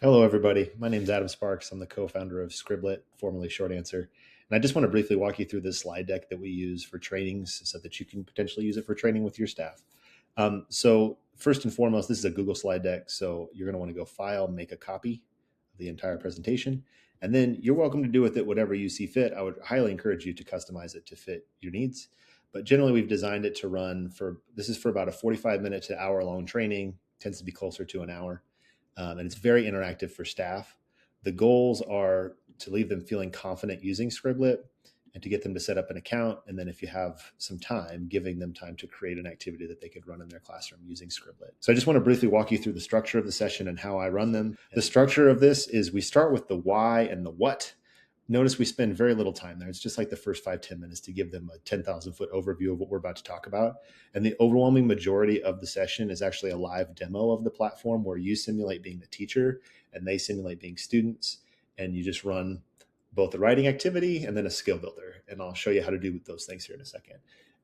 Hello, everybody. My name is Adam Sparks. I'm the co-founder of Scriblit, formerly Short Answer. And I just want to briefly walk you through this slide deck that we use for trainings so that you can potentially use it for training with your staff. So first and foremost, this is a Google slide deck. So you're going to want to go File, make a copy of the entire presentation. And then you're welcome to do with it whatever you see fit. I would highly encourage you to customize it to fit your needs. But generally, we've designed it to run this is for about a 45-minute to hour-long training, tends to be closer to an hour. And it's very interactive for staff. The goals are to leave them feeling confident using Scriblit and to get them to set up an account. And then if you have some time, giving them time to create an activity that they could run in their classroom using Scriblit. So I just want to briefly walk you through the structure of the session and how I run them. The structure of this is we start with the why and the what. Notice we spend very little time there. It's just like the first 5-10 minutes to give them a 10,000 foot overview of what we're about to talk about. And the overwhelming majority of the session is actually a live demo of the platform where you simulate being the teacher and they simulate being students. And you just run both the writing activity and then a skill builder. And I'll show you how to do those things here in a second.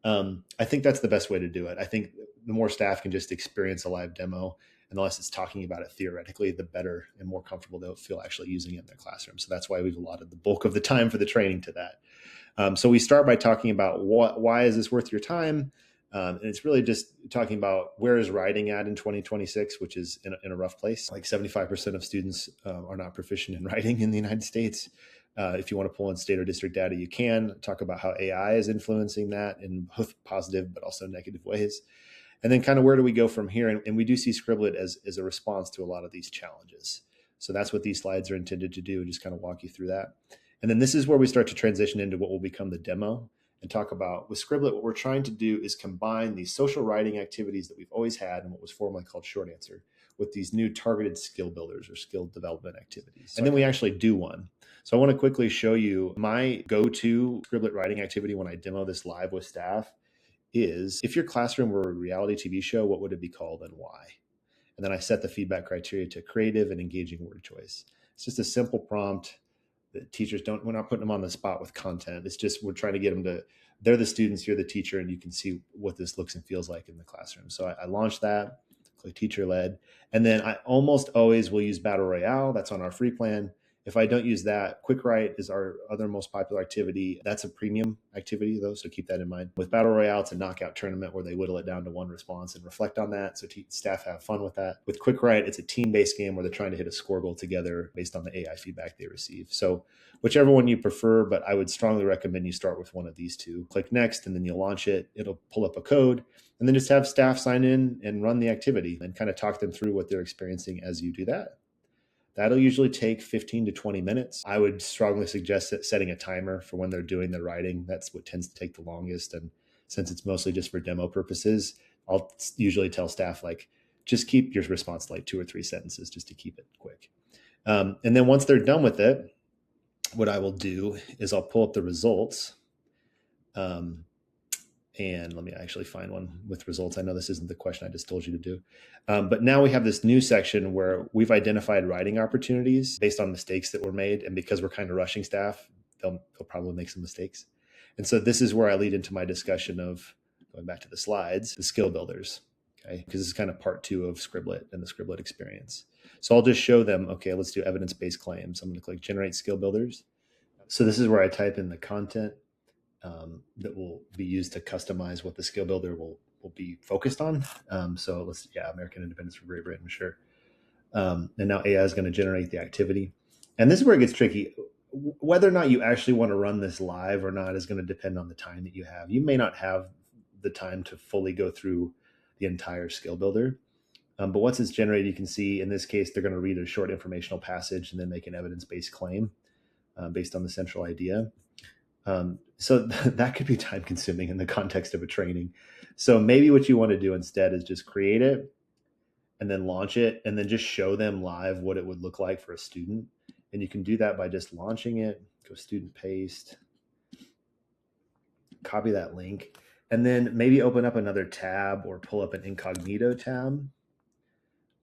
I think that's the best way to do it. I think the more staff can just experience a live demo, and the less it's talking about it theoretically, the better and more comfortable they'll feel actually using it in their classroom. So that's why we've allotted the bulk of the time for the training to that. So we start by talking about why is this worth your time? And it's really just talking about where is writing at in 2026, which is in a rough place. Like 75% of students are not proficient in writing in the United States. If you want to pull in state or district data, you can talk about how AI is influencing that in both positive but also negative ways. And then kind of where do we go from here? And we do see Scriblit as a response to a lot of these challenges. So that's what these slides are intended to do, just kind of walk you through that. And then this is where we start to transition into what will become the demo and talk about with Scriblit, what we're trying to do is combine these social writing activities that we've always had and what was formerly called Short Answer with these new targeted skill builders or skill development activities. And then we actually do one. So I want to quickly show you my go-to Scriblit writing activity when I demo this live with staff is if your classroom were a reality TV show, what would it be called and why? And then I set the feedback criteria to creative and engaging word choice. It's just a simple prompt that teachers we're not putting them on the spot with content. It's just, we're trying to get them to, they're the students, you're the teacher, and you can see what this looks and feels like in the classroom. So I launched that, click teacher led. And then I almost always will use Battle Royale. That's on our free plan. If I don't use that, Quick Write is our other most popular activity. That's a premium activity, though, so keep that in mind. With Battle Royale, it's a knockout tournament where they whittle it down to one response and reflect on that, so staff have fun with that. With Quick Write, it's a team-based game where they're trying to hit a score goal together based on the AI feedback they receive. So whichever one you prefer, but I would strongly recommend you start with one of these two. Click Next, and then you'll launch it. It'll pull up a code, and then just have staff sign in and run the activity and kind of talk them through what they're experiencing as you do that. That'll usually take 15 to 20 minutes. I would strongly suggest setting a timer for when they're doing the writing. That's what tends to take the longest. And since it's mostly just for demo purposes, I'll usually tell staff, like, just keep your response to like 2 or 3 sentences just to keep it quick. And then once they're done with it, what I will do is I'll pull up the results. And let me actually find one with results. I know this isn't the question I just told you to do. But now we have this new section where we've identified writing opportunities based on mistakes that were made. And because we're kind of rushing staff, they'll probably make some mistakes. And so this is where I lead into my discussion of, going back to the slides, the skill builders, okay? Because this is kind of part 2 of Scriblit and the Scriblit experience. So I'll just show them, okay, let's do evidence-based claims. I'm going to click Generate Skill Builders. So this is where I type in the content that will be used to customize what the skill builder will be focused on. So American Independence for Great Britain, sure. And now AI is going to generate the activity. And this is where it gets tricky. Whether or not you actually want to run this live or not is going to depend on the time that you have. You may not have the time to fully go through the entire skill builder. But once it's generated, you can see in this case, they're going to read a short informational passage and then make an evidence-based claim based on the central idea. So that could be time consuming in the context of a training. So maybe what you want to do instead is just create it and then launch it and then just show them live what it would look like for a student. And you can do that by just launching it, go student paste, copy that link, and then maybe open up another tab or pull up an incognito tab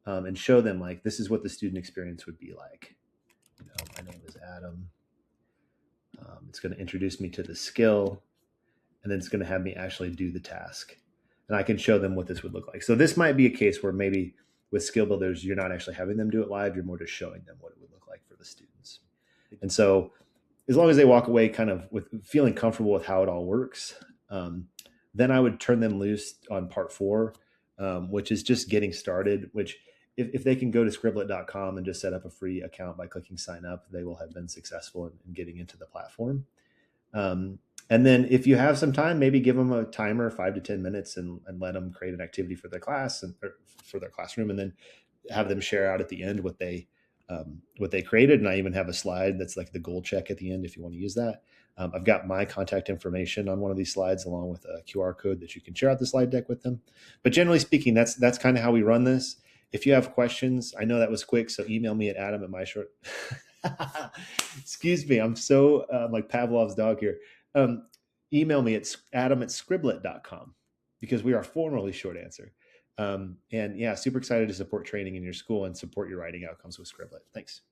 and show them, like, this is what the student experience would be like. My name is Adam. It's going to introduce me to the skill, and then it's going to have me actually do the task. And I can show them what this would look like. So this might be a case where maybe With skill builders, you're not actually having them do it live. You're more just showing them what it would look like for the students. And so as long as they walk away kind of with feeling comfortable with how it all works, then I would turn them loose on part 4, which is just getting started, which if they can go to scriblit.com and just set up a free account by clicking sign up, they will have been successful in getting into the platform. And then if you have some time, maybe give them a timer, 5 to 10 minutes, and let them create an activity for their class and for their classroom, and then have them share out at the end what they created. And I even have a slide that's like the goal check at the end if you want to use that. I've got my contact information on one of these slides along with a QR code that you can share out the slide deck with them. But generally speaking, that's kind of how we run this. If you have questions, I know that was quick, so email me at Adam@myshort. Excuse me, I'm so like Pavlov's dog here. Email me at adam@scriblit.com because we are formerly Short Answer. And yeah, super excited to support training in your school and support your writing outcomes with Scriblit. Thanks.